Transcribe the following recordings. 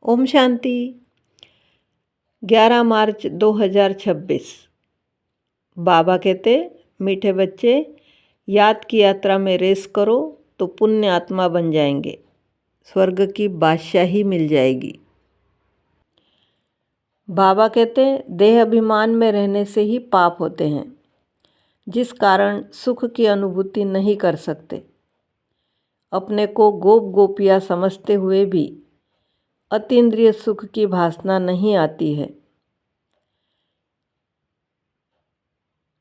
ओम शांति। 11 मार्च 2026। बाबा कहते, मीठे बच्चे, याद की यात्रा में रेस करो तो पुण्य आत्मा बन जाएंगे, स्वर्ग की बादशाही मिल जाएगी। बाबा कहते, देह अभिमान में रहने से ही पाप होते हैं, जिस कारण सुख की अनुभूति नहीं कर सकते। अपने को गोप गोपिया समझते हुए भी अतीन्द्रिय सुख की भासना नहीं आती है।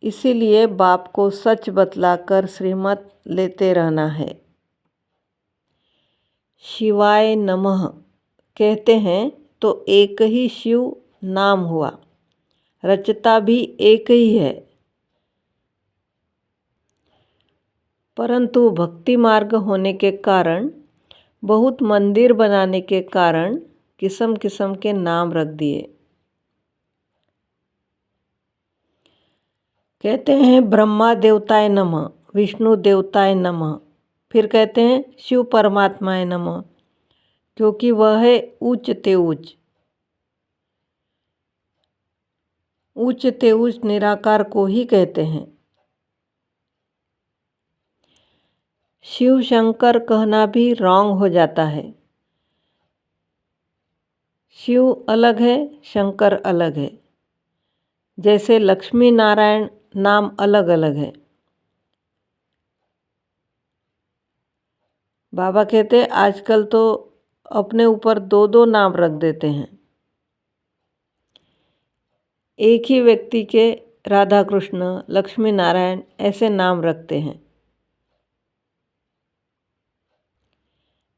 इसीलिए बाप को सच बतलाकर श्रीमत लेते रहना है। शिवाय नमः कहते हैं तो एक ही शिव नाम हुआ, रचता भी एक ही है। परंतु भक्ति मार्ग होने के कारण, बहुत मंदिर बनाने के कारण किस्म किस्म के नाम रख दिए। कहते हैं ब्रह्मा देवताय नमः, विष्णु देवताय नमः, फिर कहते हैं शिव परमात्माय नमः, क्योंकि वह है उच्च ते उच्च। उच्च ते उच्च निराकार को ही कहते हैं। शिव शंकर कहना भी रॉन्ग हो जाता है। शिव अलग है, शंकर अलग है। जैसे लक्ष्मी नारायण नाम अलग अलग है। बाबा कहते आजकल तो अपने ऊपर दो दो नाम रख देते हैं। एक ही व्यक्ति के राधा कृष्ण, लक्ष्मी नारायण ऐसे नाम रखते हैं।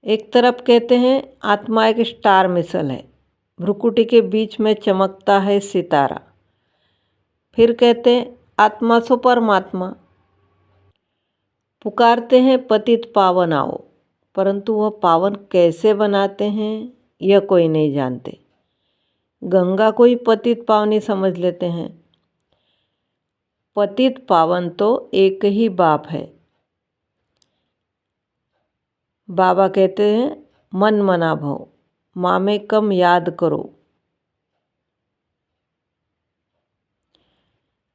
एक तरफ कहते हैं आत्मा एक स्टार मिसल है, भ्रुकुटी के बीच में चमकता है सितारा। फिर कहते हैं आत्मा सो परमात्मा। पुकारते हैं पतित पावन आओ, परंतु वह पावन कैसे बनाते हैं यह कोई नहीं जानते। गंगा को ही पतित पावनी समझ लेते हैं। पतित पावन तो एक ही बाप है। बाबा कहते हैं मन मना भव, माँ में कम याद करो।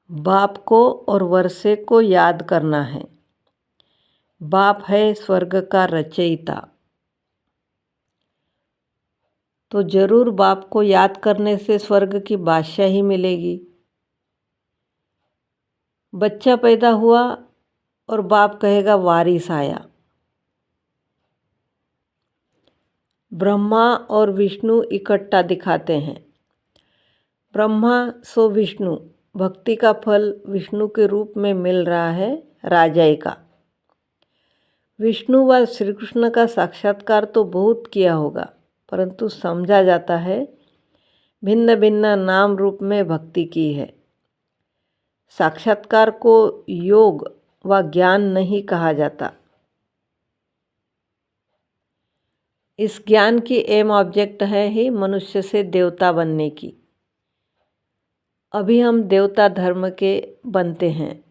बाप को और वर्षे को याद करना है। बाप है स्वर्ग का रचयिता, तो जरूर बाप को याद करने से स्वर्ग की बादशाही मिलेगी। बच्चा पैदा हुआ और बाप कहेगा वारिस आया। ब्रह्मा और विष्णु इकट्ठा दिखाते हैं। ब्रह्मा सो विष्णु, भक्ति का फल विष्णु के रूप में मिल रहा है, राजाई का। विष्णु व श्री कृष्ण का साक्षात्कार तो बहुत किया होगा, परंतु समझा जाता है भिन्न भिन्न नाम रूप में भक्ति की है। साक्षात्कार को योग व ज्ञान नहीं कहा जाता। इस ज्ञान की एम ऑब्जेक्ट है ही मनुष्य से देवता बनने की। अभी हम देवता धर्म के बनते हैं।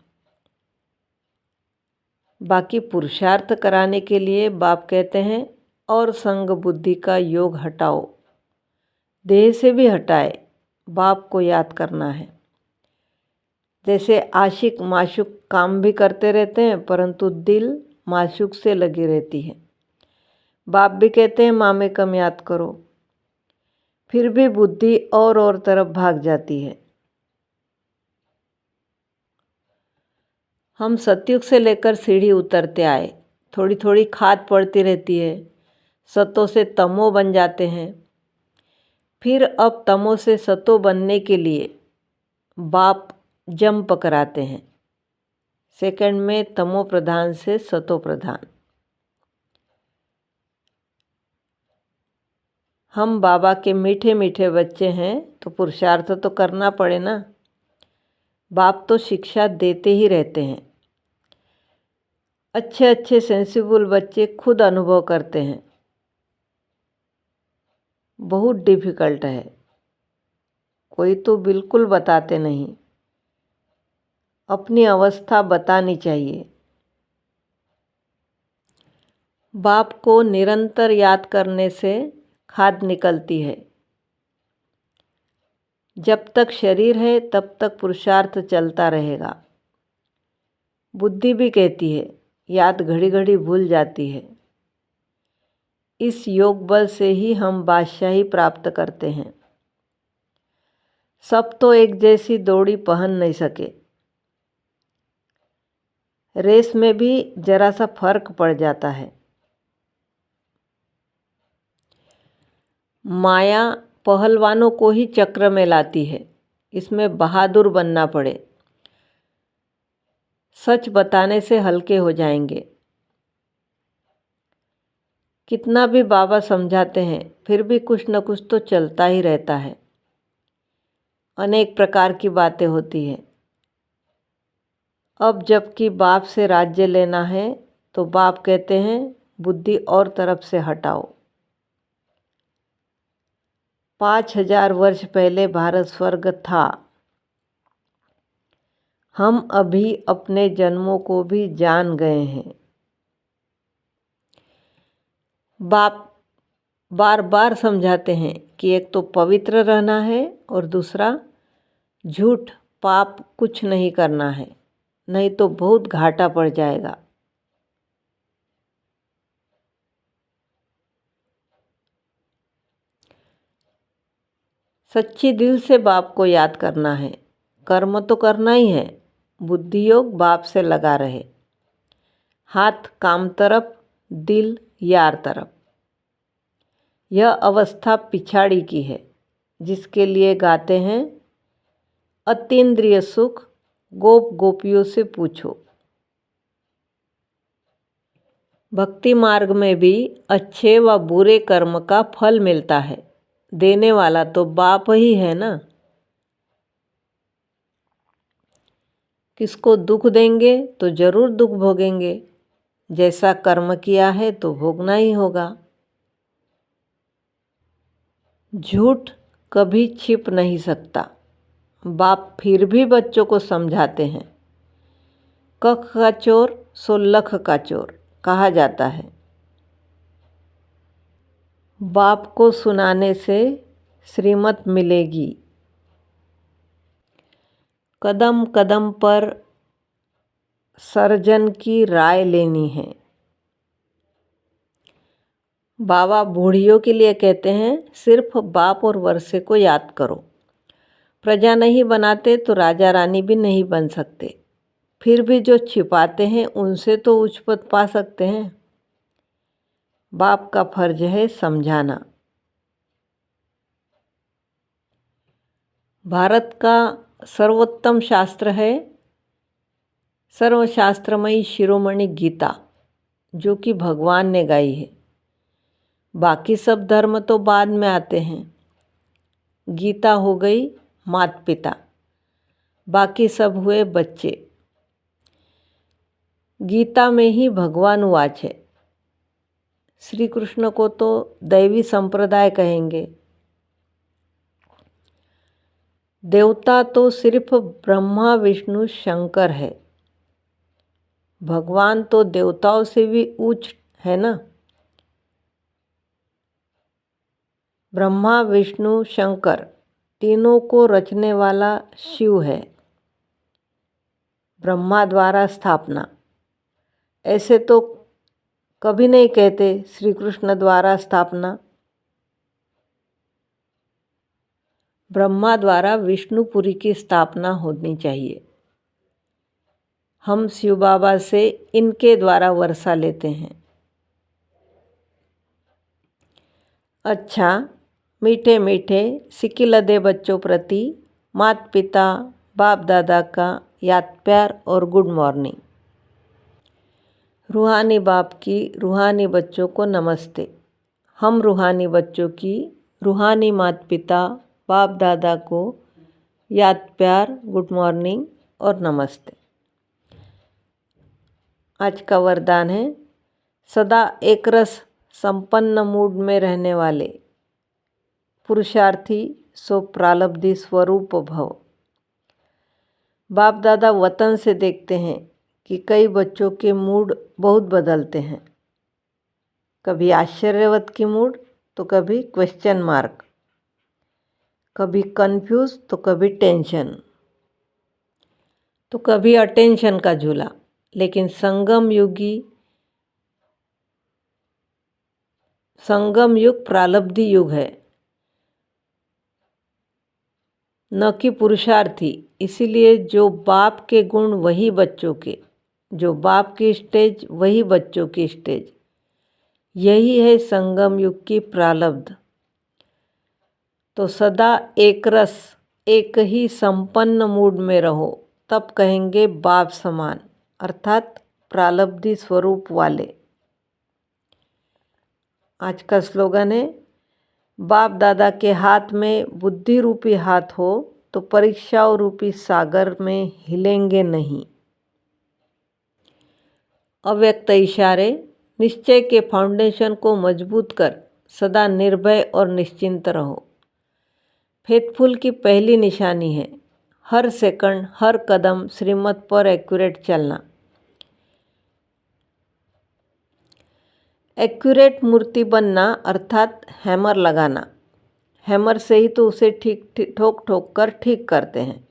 बाकी पुरुषार्थ कराने के लिए बाप कहते हैं और संग बुद्धि का योग हटाओ। देह से भी हटाए, बाप को याद करना है। जैसे आशिक माशूक काम भी करते रहते हैं, परंतु दिल माशूक से लगी रहती है। बाप भी कहते हैं माँ में कम याद करो, फिर भी बुद्धि और तरफ भाग जाती है। हम सतयुग से लेकर सीढ़ी उतरते आए, थोड़ी थोड़ी खाद पड़ती रहती है। सतों से तमो बन जाते हैं। फिर अब तमो से सतो बनने के लिए बाप जंप कराते हैं। सेकंड में तमो प्रधान से सतो प्रधान। हम बाबा के मीठे मीठे बच्चे हैं, तो पुरुषार्थ तो करना पड़े ना। बाप तो शिक्षा देते ही रहते हैं। अच्छे अच्छे सेंसिबल बच्चे खुद अनुभव करते हैं बहुत डिफ़िकल्ट है, कोई तो बिल्कुल बताते नहीं। अपनी अवस्था बतानी चाहिए। बाप को निरंतर याद करने से खाद निकलती है। जब तक शरीर है तब तक पुरुषार्थ चलता रहेगा। बुद्धि भी कहती है, याद घड़ी घड़ी भूल जाती है। इस योग बल से ही हम बादशाही प्राप्त करते हैं। सब तो एक जैसी दौड़ी पहन नहीं सके। रेस में भी जरा सा फर्क पड़ जाता है। माया पहलवानों को ही चक्र में लाती है। इसमें बहादुर बनना पड़े। सच बताने से हल्के हो जाएंगे। कितना भी बाबा समझाते हैं फिर भी कुछ न कुछ तो चलता ही रहता है। अनेक प्रकार की बातें होती हैं। अब जबकि बाप से राज्य लेना है तो बाप कहते हैं बुद्धि और तरफ से हटाओ। 5000 वर्ष पहले भारत स्वर्ग था। हम अभी अपने जन्मों को भी जान गए हैं। बाप बार बार समझाते हैं कि एक तो पवित्र रहना है और दूसरा झूठ पाप कुछ नहीं करना है, नहीं तो बहुत घाटा पड़ जाएगा। सच्ची दिल से बाप को याद करना है। कर्म तो करना ही है। बुद्धि योग बाप से लगा रहे। हाथ काम तरफ, दिल यार तरफ। यह अवस्था पिछाड़ी की है, जिसके लिए गाते हैं अतीन्द्रिय सुख गोप गोपियों से पूछो। भक्ति मार्ग में भी अच्छे व बुरे कर्म का फल मिलता है। देने वाला तो बाप ही है ना। किसको दुख देंगे तो जरूर दुख भोगेंगे। जैसा कर्म किया है तो भोगना ही होगा। झूठ कभी छिप नहीं सकता। बाप फिर भी बच्चों को समझाते हैं। कख का चोर सो लख का चोर कहा जाता है। बाप को सुनाने से श्रीमत मिलेगी। कदम कदम पर सर्जन की राय लेनी है। बाबा बूढ़ियों के लिए कहते हैं सिर्फ बाप और वर्षे को याद करो। प्रजा नहीं बनाते तो राजा रानी भी नहीं बन सकते। फिर भी जो छिपाते हैं उनसे तो उच्च पद पा सकते हैं। बाप का फर्ज है समझाना। भारत का सर्वोत्तम शास्त्र है सर्वशास्त्रमयी शिरोमणि गीता, जो कि भगवान ने गाई है। बाकी सब धर्म तो बाद में आते हैं। गीता हो गई माता पिता, बाकी सब हुए बच्चे। गीता में ही भगवान वाच है। श्री कृष्ण को तो दैवी संप्रदाय कहेंगे। देवता तो सिर्फ ब्रह्मा विष्णु शंकर है। भगवान तो देवताओं से भी उच्च है ना। ब्रह्मा विष्णु शंकर तीनों को रचने वाला शिव है। ब्रह्मा द्वारा स्थापना, ऐसे तो कभी नहीं कहते श्री कृष्ण द्वारा स्थापना। ब्रह्मा द्वारा विष्णुपुरी की स्थापना होनी चाहिए। हम शिव बाबा से इनके द्वारा वर्षा लेते हैं। अच्छा, मीठे मीठे सिकिलदे बच्चों प्रति माता पिता बाप दादा का याद प्यार और गुड मॉर्निंग। रूहानी बाप की रूहानी बच्चों को नमस्ते। हम रूहानी बच्चों की रूहानी माता पिता बाप दादा को याद प्यार गुड मॉर्निंग और नमस्ते। आज का वरदान है सदा एक रस संपन्न मूड में रहने वाले पुरुषार्थी सो प्रालब्धि स्वरूप भव। बाप दादा वतन से देखते हैं कि कई बच्चों के मूड बहुत बदलते हैं। कभी आश्चर्यवत की मूड तो कभी क्वेश्चन मार्क, कभी कंफ्यूज तो कभी टेंशन, तो कभी अटेंशन का झूला। लेकिन संगम युग प्रारब्धि युग है, न कि पुरुषार्थी। इसीलिए जो बाप के गुण वही बच्चों के, जो बाप की स्टेज वही बच्चों की स्टेज। यही है संगम युग की प्रारब्ध। तो सदा एक रस, एक ही संपन्न मूड में रहो, तब कहेंगे बाप समान, अर्थात प्रारब्धि स्वरूप वाले। आज का स्लोगन है, बाप दादा के हाथ में बुद्धि रूपी हाथ हो तो परीक्षाओं रूपी सागर में हिलेंगे नहीं। अव्यक्त इशारे, निश्चय के फाउंडेशन को मजबूत कर सदा निर्भय और निश्चिंत रहो। फेथफुल की पहली निशानी है हर सेकंड, हर कदम श्रीमत पर एक्यूरेट चलना। एक्यूरेट मूर्ति बनना अर्थात हैमर लगाना। हैमर से ही तो उसे ठोक ठोक कर ठीक करते हैं।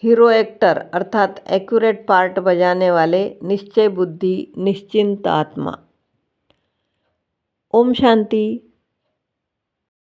हीरो एक्टर अर्थात एक्यूरेट पार्ट बजाने वाले, निश्चय बुद्धि, निश्चिंत आत्मा। ओम शांति।